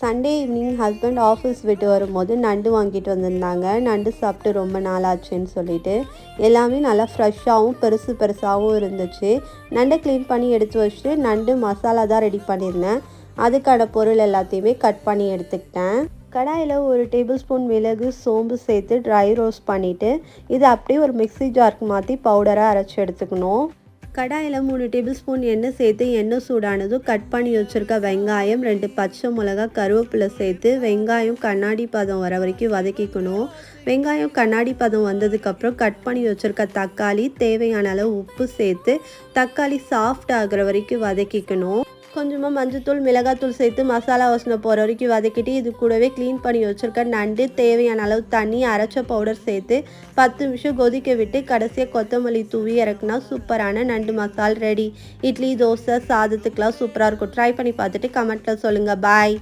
Sunday evening husband office விட்டு வரும்போது நண்டு வாங்கிட்டு வந்திருந்தாங்க. நண்டு சாப்பிட்டு ரொம்ப நாள் ஆச்சுன்னு சொல்லிட்டு எல்லாமே நல்லா ஃப்ரெஷ்ஷாகவும் பெருசாகவும் இருந்துச்சு. நண்டை க்ளீன் பண்ணி எடுத்து வச்சுட்டு நண்டு மசாலா தான் ரெடி பண்ணியிருந்தேன். அதுக்கான பொருள் எல்லாத்தையுமே கட் பண்ணி எடுத்துக்கிட்டேன். கடாயில் 1 டேபிள் ஸ்பூன் மிளகு சோம்பு சேர்த்து ட்ரை ரோஸ்ட் பண்ணிவிட்டு இதை அப்படியே ஒரு மிக்ஸி ஜாருக்கு மாற்றி பவுடராக அரைச்சி எடுத்துக்கணும். கடாயில் 3 டேபிள் ஸ்பூன் எண்ணெய் சேர்த்து எண்ணெய் சூடானதும் கட் பண்ணி வச்சுருக்க வெங்காயம், 2 பச்சை மிளகா, கருவேப்பிலை சேர்த்து வெங்காயம் கண்ணாடி பதம் வர வரைக்கும் வதக்கிக்கணும். வெங்காயம் கண்ணாடி பதம் வந்ததுக்கப்புறம் கட் பண்ணி வச்சுருக்க தக்காளி, தேவையான அளவு உப்பு சேர்த்து தக்காளி சாஃப்ட் ஆகிற வரைக்கும் வதக்கிக்கணும். கொஞ்சமாக மஞ்சத்தூள், மிளகாத்தூள் சேர்த்து மசாலா வாசனை போகிற வரைக்கும் வதக்கிட்டு இது கூடவே க்ளீன் பண்ணி வச்சுருக்க நண்டு, தேவையான அளவு தண்ணி, அரைச்ச பவுடர் சேர்த்து 10 நிமிஷம் கொதிக்க விட்டு கடைசியாக கொத்தமல்லி தூவி இறக்குனா சூப்பரான நண்டு மசால் ரெடி. இட்லி, தோசை, சாதத்துக்கெலாம் சூப்பராக இருக்கும். ட்ரை பண்ணி பார்த்துட்டு கமெண்ட்டில் சொல்லுங்கள். பாய்.